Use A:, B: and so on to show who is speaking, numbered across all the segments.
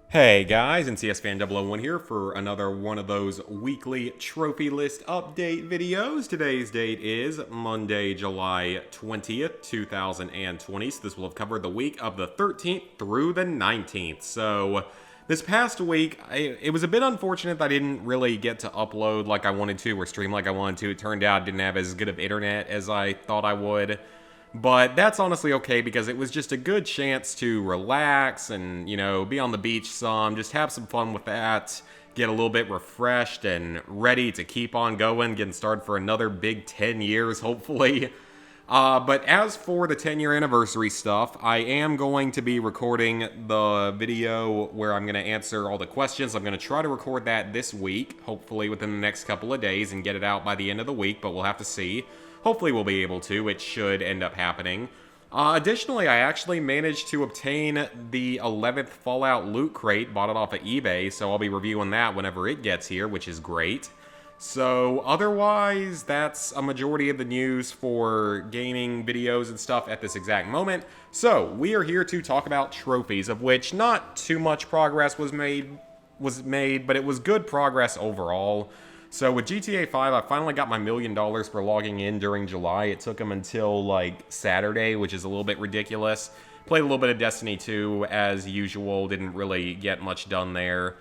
A: Hey guys, NCS Fan 001 here for another one of those weekly trophy list update videos. Today's date is Monday, July 20th, 2020. So this will have covered the week of the 13th through the 19th. So this past week, it was a bit unfortunate that I didn't really get to upload like I wanted to or stream like I wanted to. It turned out I didn't have as good of internet as I thought I would. But that's honestly okay because it was just a good chance to relax and, be on the beach some, just have some fun with that, get a little bit refreshed and ready to keep on going, getting started for another big 10 years, hopefully. But as for the 10-year anniversary stuff, I am going to be recording the video where I'm going to answer all the questions. I'm going to try to record that this week, hopefully within the next couple of days, and get it out by the end of the week, but we'll have to see. Hopefully we'll be able to. It should end up happening. Additionally, I actually managed to obtain the 11th Fallout loot crate, bought it off of eBay, so I'll be reviewing that whenever it gets here, which is great. So otherwise, that's a majority of the news for gaming videos and stuff at this exact moment. So we are here to talk about trophies, of which not too much progress was made, but it was good progress overall. So with GTA 5, I finally got my $1 million for logging in during July. It took them until like Saturday, which is a little bit ridiculous. Played a little bit of Destiny 2 as usual, didn't really get much done there.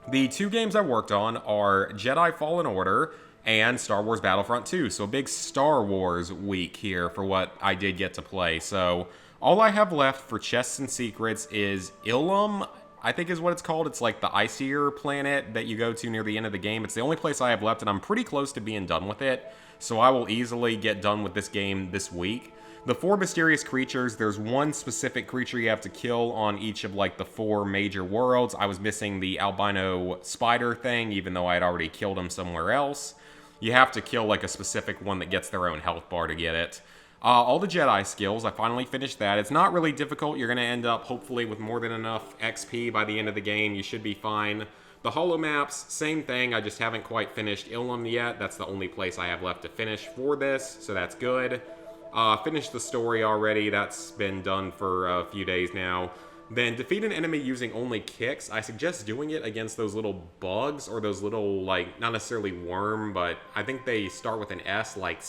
A: The two games I worked on are Jedi Fallen Order and Star Wars Battlefront 2. So a big Star Wars week here for what I did get to play. So all I have left for Chests and Secrets is Ilum, I think is what it's called. It's like the icier planet that you go to near the end of the game. It's the only place I have left, and I'm pretty close to being done with it. So I will easily get done with this game this week. The 4 mysterious creatures, there's one specific creature you have to kill on each of like the 4 major worlds. I was missing the albino spider thing, even though I had already killed him somewhere else. You have to kill like a specific one that gets their own health bar to get it. All the Jedi skills, I finally finished that. It's not really difficult. You're going to end up, hopefully, with more than enough XP by the end of the game. You should be fine. The holo maps, same thing. I just haven't quite finished Ilum yet. That's the only place I have left to finish for this, so that's good. Finished the story already. That's been done for a few days now. Then defeat an enemy using only kicks. I suggest doing it against those little bugs or those little, like, not necessarily worm, but I think they start with an S, like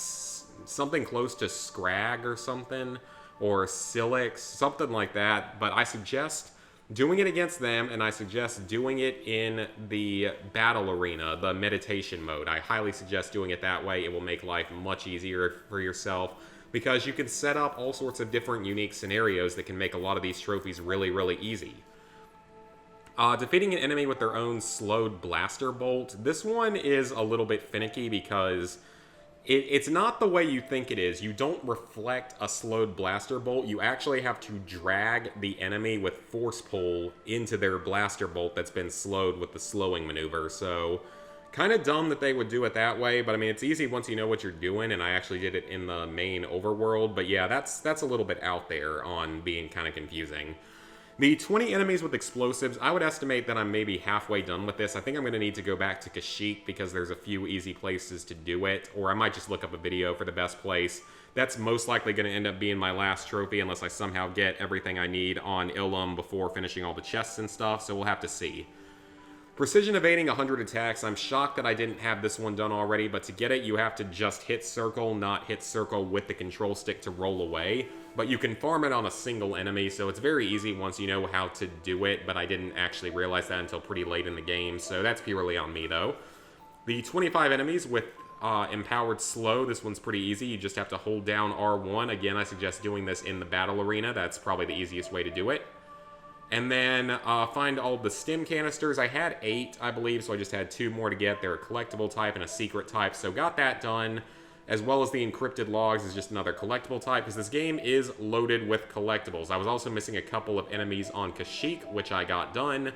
A: something close to Scrag or something, or Silix, something like that. But I suggest doing it against them, and I suggest doing it in the battle arena, the meditation mode. I highly suggest doing it that way. It will make life much easier for yourself, because you can set up all sorts of different unique scenarios that can make a lot of these trophies really, really easy. Defeating an enemy with their own slowed blaster bolt. This one is a little bit finicky because it's not the way you think it is. You don't reflect a slowed blaster bolt. You actually have to drag the enemy with force pull into their blaster bolt that's been slowed with the slowing maneuver. So kind of dumb that they would do it that way, but I mean, it's easy once you know what you're doing, and I actually did it in the main overworld. But yeah, that's a little bit out there on being kind of confusing. The 20 enemies with explosives, I would estimate that I'm maybe halfway done with this. I think I'm going to need to go back to Kashyyyk because there's a few easy places to do it, or I might just look up a video for the best place. That's most likely going to end up being my last trophy unless I somehow get everything I need on Ilum before finishing all the chests and stuff, so we'll have to see. Precision evading 100 attacks. I'm shocked that I didn't have this one done already, but to get it, you have to just hit circle, not hit circle with the control stick to roll away. But you can farm it on a single enemy, so it's very easy once you know how to do it, but I didn't actually realize that until pretty late in the game, so that's purely on me, though. The 25 enemies with empowered slow, this one's pretty easy. You just have to hold down R1. Again, I suggest doing this in the battle arena. That's probably the easiest way to do it. And then find all the stim canisters. I had 8, I believe, so I just had 2 more to get. They're a collectible type and a secret type, so got that done. As well as the encrypted logs is just another collectible type, because this game is loaded with collectibles. I was also missing a couple of enemies on Kashyyyk, which I got done.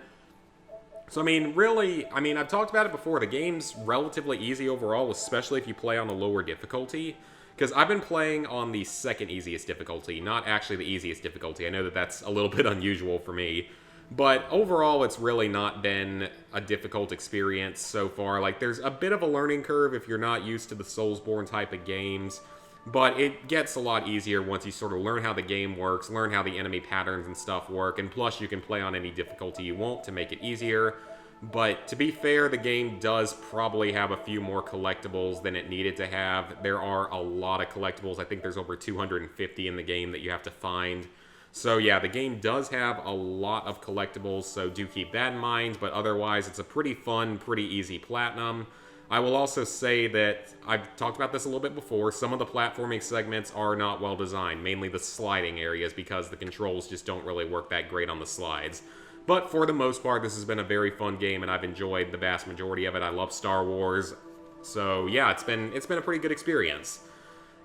A: So, I mean, really, I've talked about it before. The game's relatively easy overall, especially if you play on the lower difficulty. Because I've been playing on the second easiest difficulty, not actually the easiest difficulty. I know that that's a little bit unusual for me. But overall, it's really not been a difficult experience so far. Like, there's a bit of a learning curve if you're not used to the Soulsborne type of games. But it gets a lot easier once you sort of learn how the game works, learn how the enemy patterns and stuff work, and plus you can play on any difficulty you want to make it easier. But to be fair, the game does probably have a few more collectibles than it needed to have. There are a lot of collectibles. I think there's over 250 in the game that you have to find. So yeah, the game does have a lot of collectibles, so do keep that in mind, but otherwise it's a pretty fun, pretty easy platinum. I will also say that, I've talked about this a little bit before, some of the platforming segments are not well designed, mainly the sliding areas, because the controls just don't really work that great on the slides. But for the most part, this has been a very fun game, and I've enjoyed the vast majority of it. I love Star Wars, so yeah, it's been a pretty good experience.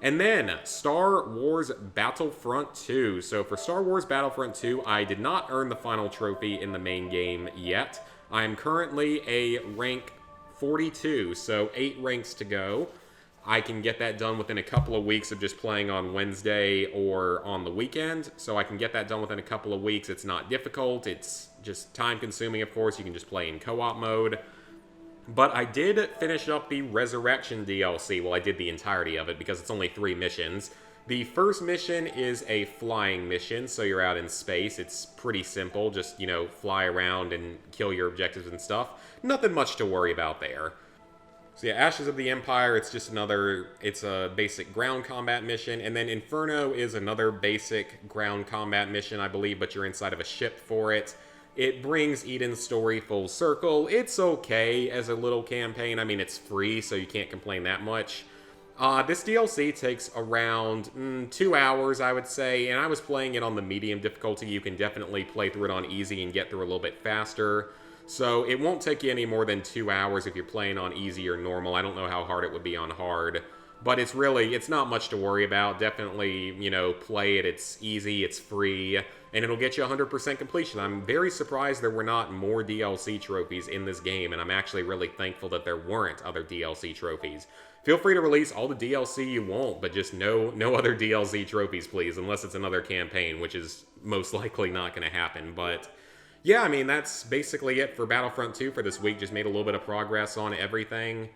A: And then, Star Wars Battlefront 2. So for Star Wars Battlefront 2, I did not earn the final trophy in the main game yet. I am currently a rank 42, so 8 ranks to go. I can get that done within a couple of weeks of just playing on Wednesday or on the weekend, so I can get that done within a couple of weeks. It's not difficult, it's just time-consuming, of course. You can just play in co-op mode. But I did finish up the Resurrection DLC. Well, I did the entirety of it because it's only 3 missions. The first mission is a flying mission, so you're out in space. It's pretty simple, just, fly around and kill your objectives and stuff. Nothing much to worry about there. So yeah, Ashes of the Empire, it's a basic ground combat mission, and then Inferno is another basic ground combat mission, I believe, but you're inside of a ship for it. It brings Eden's story full circle. It's okay as a little campaign. I mean, it's free, so you can't complain that much. This DLC takes around 2 hours, I would say, and I was playing it on the medium difficulty. You can definitely play through it on easy and get through a little bit faster. So it won't take you any more than 2 hours if you're playing on easy or normal. I don't know how hard it would be on hard. But it's not much to worry about. Definitely, play it. It's easy, it's free, and it'll get you 100% completion. I'm very surprised there were not more DLC trophies in this game, and I'm actually really thankful that there weren't other DLC trophies. Feel free to release all the DLC you want, but just no other DLC trophies, please, unless it's another campaign, which is most likely not going to happen. But yeah, I mean, that's basically it for Battlefront 2 for this week. Just made a little bit of progress on everything.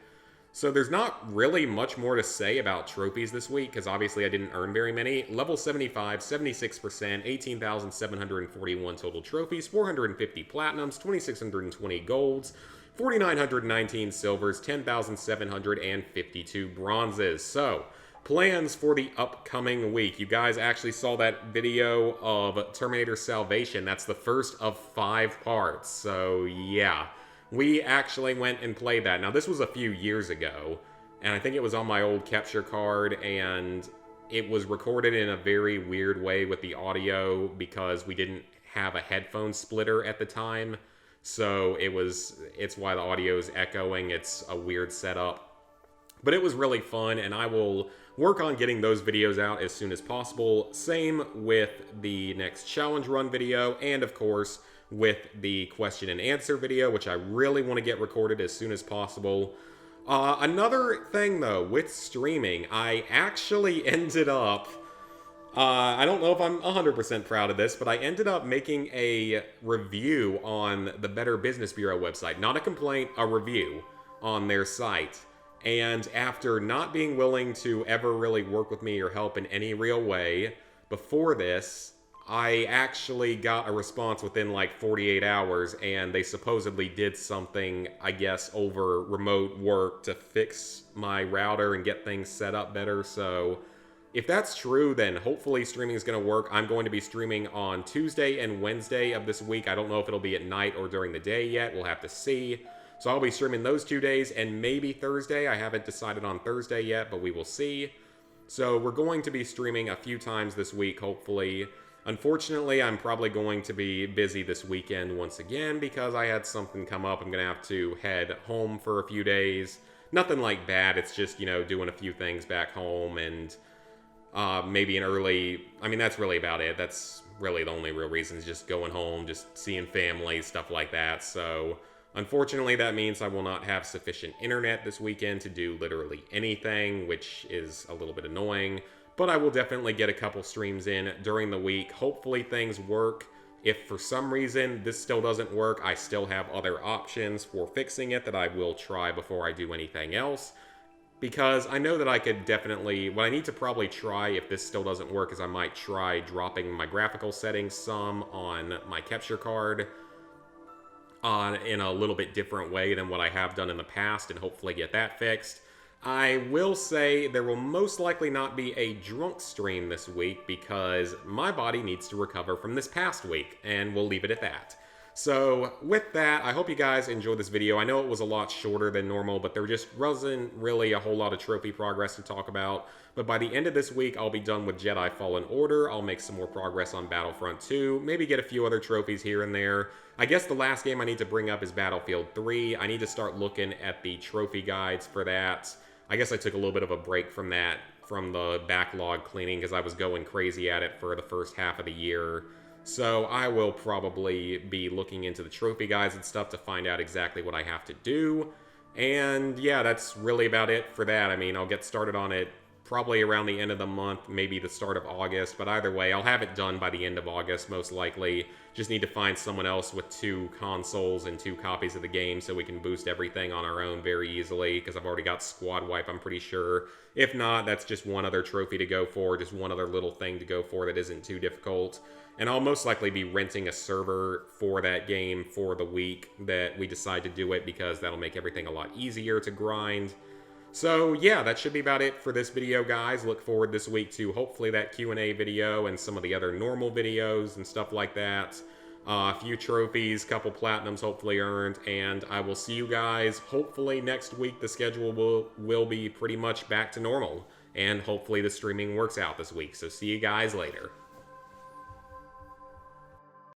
A: So there's not really much more to say about trophies this week, because obviously I didn't earn very many. Level 75, 76%, 18,741 total trophies, 450 platinums, 2,620 golds, 4,919 silvers, 10,752 bronzes. So, plans for the upcoming week. You guys actually saw that video of Terminator Salvation. That's the first of 5 parts, so yeah. We actually went and played that. Now, this was a few years ago, and I think it was on my old capture card, and it was recorded in a very weird way with the audio because we didn't have a headphone splitter at the time. So it's why the audio is echoing. It's a weird setup. But it was really fun, and I will work on getting those videos out as soon as possible. Same with the next challenge run video, and of course, with the question and answer video, which I really want to get recorded as soon as possible. Another thing, though, with streaming, I actually ended up... I don't know if I'm 100% proud of this, but I ended up making a review on the Better Business Bureau website. Not a complaint, a review on their site. And after not being willing to ever really work with me or help in any real way before this, I actually got a response within like 48 hours, and they supposedly did something, I guess, over remote work to fix my router and get things set up better. So if that's true, then hopefully streaming is going to work. I'm going to be streaming on Tuesday and Wednesday of this week. I don't know if it'll be at night or during the day yet. We'll have to see. So I'll be streaming those 2 days, and maybe Thursday. I haven't decided on Thursday yet, but we will see. So we're going to be streaming a few times this week, hopefully. Unfortunately, I'm probably going to be busy this weekend once again because I had something come up. I'm going to have to head home for a few days. Nothing like bad. It's just, doing a few things back home and maybe an early... I mean, that's really about it. That's really the only real reason is just going home, just seeing family, stuff like that. So, unfortunately, that means I will not have sufficient internet this weekend to do literally anything, which is a little bit annoying. But I will definitely get a couple streams in during the week. Hopefully things work. If for some reason this still doesn't work, I still have other options for fixing it that I will try before I do anything else. because I know that I could definitely, what I need to probably try if this still doesn't work is I might try dropping my graphical settings some on my capture card in a little bit different way than what I have done in the past and hopefully get that fixed. I will say there will most likely not be a drunk stream this week because my body needs to recover from this past week, and we'll leave it at that. So with that, I hope you guys enjoyed this video. I know it was a lot shorter than normal, but there just wasn't really a whole lot of trophy progress to talk about. But by the end of this week, I'll be done with Jedi Fallen Order. I'll make some more progress on Battlefront 2, maybe get a few other trophies here and there. I guess the last game I need to bring up is Battlefield 3. I need to start looking at the trophy guides for that. I guess I took a little bit of a break from that, from the backlog cleaning, because I was going crazy at it for the first half of the year. So I will probably be looking into the trophy guides and stuff to find out exactly what I have to do. And yeah, that's really about it for that. I mean, I'll get started on it probably around the end of the month, maybe the start of August. But either way, I'll have it done by the end of August, most likely. Just need to find someone else with 2 consoles and 2 copies of the game so we can boost everything on our own very easily, because I've already got squad wipe, I'm pretty sure. If not, that's just one other trophy to go for, just one other little thing to go for that isn't too difficult. And I'll most likely be renting a server for that game for the week that we decide to do it, because that'll make everything a lot easier to grind. So yeah, that should be about it for this video, guys. Look forward this week to hopefully that Q&A video and some of the other normal videos and stuff like that. A few trophies, couple platinums hopefully earned, and I will see you guys hopefully next week. The schedule will be pretty much back to normal, and hopefully the streaming works out this week. So see you guys later.